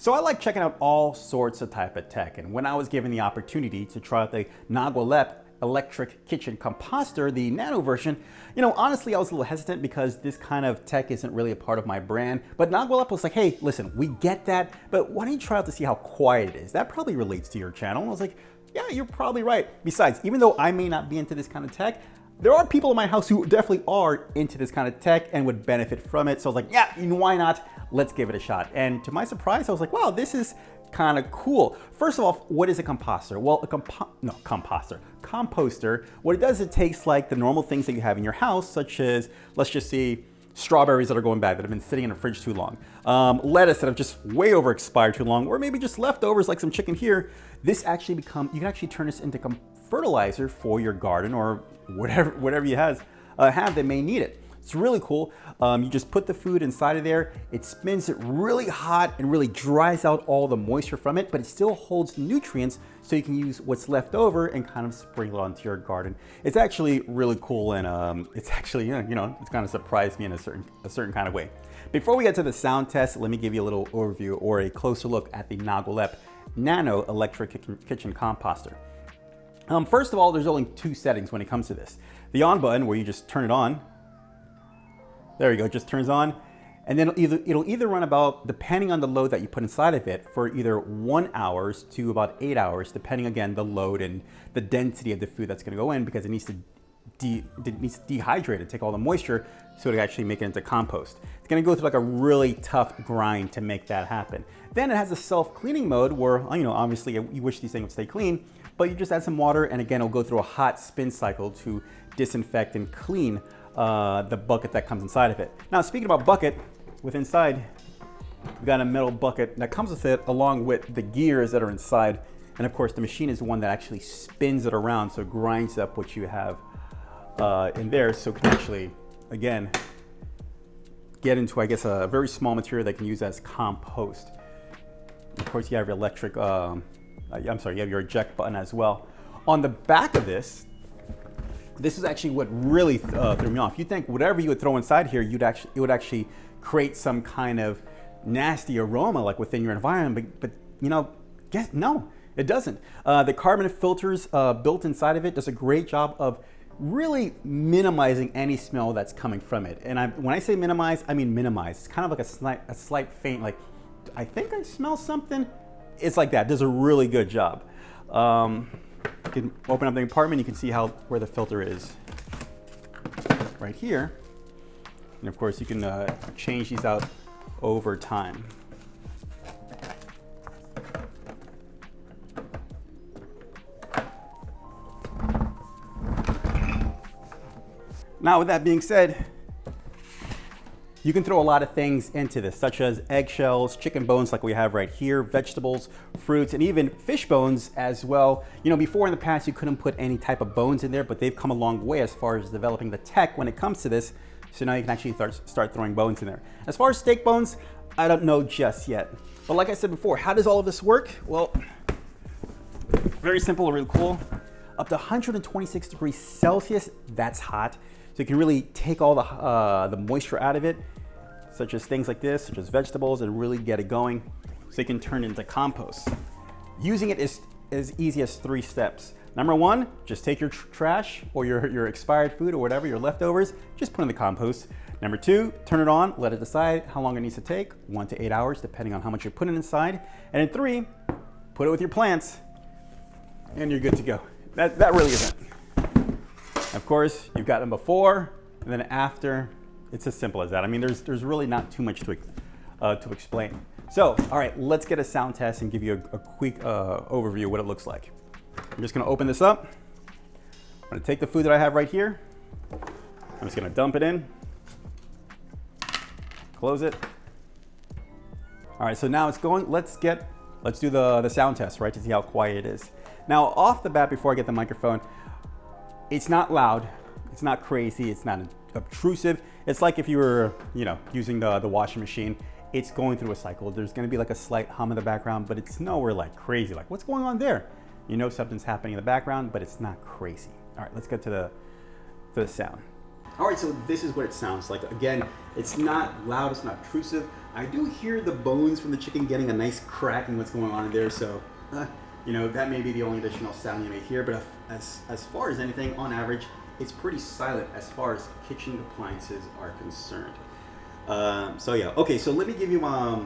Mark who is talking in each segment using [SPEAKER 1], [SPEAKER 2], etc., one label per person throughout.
[SPEAKER 1] So I like checking out all sorts of type of tech, and when I was given the opportunity to try out the Nagualep electric kitchen composter, the nano version, honestly, I was a little hesitant because this kind of tech isn't really a part of my brand. But Nagualep was like, hey, listen, we get that, but why don't you try out to see how quiet it is? That probably relates to your channel. And I was like, yeah, you're probably right. Besides, even though I may not be into this kind of tech, there are people in my house who definitely are into this kind of tech and would benefit from it. So I was like, yeah, why not? Let's give it a shot. And to my surprise, I was like, wow, this is kind of cool. First of all, what is a composter? Well, composter. What it does, it takes like the normal things that you have in your house, such as, let's just see, strawberries that are going bad, that have been sitting in the fridge too long, lettuce that have just way over expired too long, or maybe just leftovers like some chicken here. This actually you can actually turn this into fertilizer for your garden or whatever you have that may need it. It's really cool. You just put the food inside of there. It spins it really hot and really dries out all the moisture from it, but it still holds nutrients so you can use what's left over and kind of sprinkle it onto your garden. It's actually really cool, and it's actually, it's kind of surprised me in a certain kind of way. Before we get to the sound test, let me give you a little overview or a closer look at the Nagualep Nano electric kitchen composter. First of all, there's only two settings when it comes to this. The on button, where you just turn it on. There you go, it just turns on. And then it'll either run about, depending on the load that you put inside of it, for either 1 hour to about 8 hours, depending again the load and the density of the food that's gonna go in, because it needs to dehydrate it, take all the moisture so to actually make it into compost. It's gonna go through like a really tough grind to make that happen. Then it has a self-cleaning mode where, obviously you wish these things would stay clean, but you just add some water and again, it'll go through a hot spin cycle to disinfect and clean the bucket that comes inside of it. Now, speaking about bucket, with inside, we've got a metal bucket that comes with it along with the gears that are inside. And of course, the machine is the one that actually spins it around, so it grinds up what you have in there, so it can actually, again, get into, I guess, a very small material that can use as compost. Of course, you have your electric, you have your eject button as well. On the back of this is actually what really threw me off. You think whatever you would throw inside here, it would actually create some kind of nasty aroma like within your environment, but no, it doesn't. The carbon filters built inside of it does a great job of really minimizing any smell that's coming from it. And when I say minimize, I mean minimize. It's kind of like a slight faint, like, I think I smell something. It's like that. It does a really good job. You can open up the compartment, you can see where the filter is right here. And of course you can change these out over time. Now, with that being said, you can throw a lot of things into this, such as eggshells, chicken bones like we have right here, vegetables, fruits, and even fish bones as well. Before in the past, you couldn't put any type of bones in there, but they've come a long way as far as developing the tech when it comes to this. So now you can actually start throwing bones in there. As far as steak bones, I don't know just yet. But like I said before, how does all of this work? Well, very simple, really cool. Up to 126 degrees Celsius, that's hot. So you can really take all the moisture out of it, such as things like this, such as vegetables, and really get it going so you can turn it into compost. Using it is as easy as 3 steps. Number 1, just take your trash or your expired food or whatever, your leftovers, just put in the compost. Number 2, turn it on, let it decide how long it needs to take, 1 to 8 hours, depending on how much you're putting inside. And then 3, put it with your plants, and you're good to go. That really isn't. Of course, you've got them before and then after. It's as simple as that. I mean, there's really not too much to explain. So, all right, let's get a sound test and give you a quick overview of what it looks like. I'm just gonna open this up. I'm gonna take the food that I have right here. I'm just gonna dump it in. Close it. All right, so now it's going. Let's do the sound test, right, to see how quiet it is. Now, off the bat, before I get the microphone, it's not loud, it's not crazy, it's not obtrusive. It's like if you were, using the washing machine. It's going through a cycle. There's gonna be like a slight hum in the background, but it's nowhere like crazy. Like, what's going on there? Something's happening in the background, but it's not crazy. All right, let's get to the sound. All right, so this is what it sounds like. Again, it's not loud, it's not obtrusive. I do hear the bones from the chicken getting a nice crack and what's going on in there, so you know, that may be the only additional sound you may hear, but as far as anything, on average, it's pretty silent as far as kitchen appliances are concerned. So yeah, okay, so let me give you I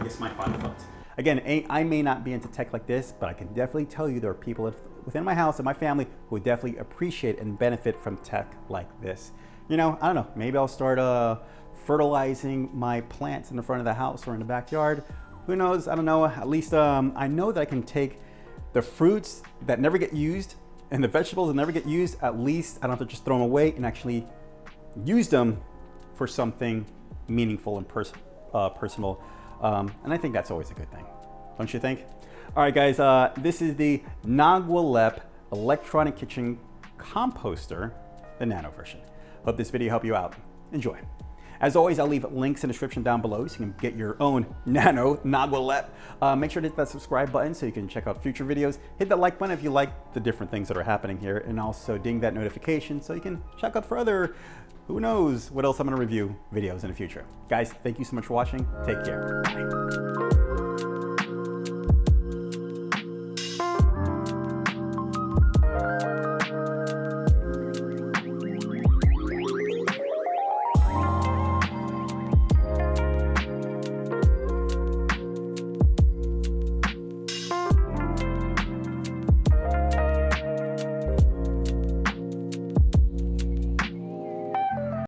[SPEAKER 1] guess my final thoughts. Again, I may not be into tech like this, but I can definitely tell you there are people within my house and my family who would definitely appreciate and benefit from tech like this. You know, I don't know, maybe I'll start fertilizing my plants in the front of the house or in the backyard. Who knows? I don't know. At least I know that I can take the fruits that never get used and the vegetables that never get used. At least I don't have to just throw them away and actually use them for something meaningful and personal. And I think that's always a good thing, don't you think? All right, guys, this is the Nagualep electronic kitchen composter, the nano version. Hope this video helped you out. Enjoy. As always, I'll leave links in the description down below so you can get your own nano Nagualep. Make sure to hit that subscribe button so you can check out future videos. Hit that like button if you like the different things that are happening here, and also ding that notification so you can check out for other, who knows what else I'm gonna review videos in the future. Guys, thank you so much for watching. Take care. Bye.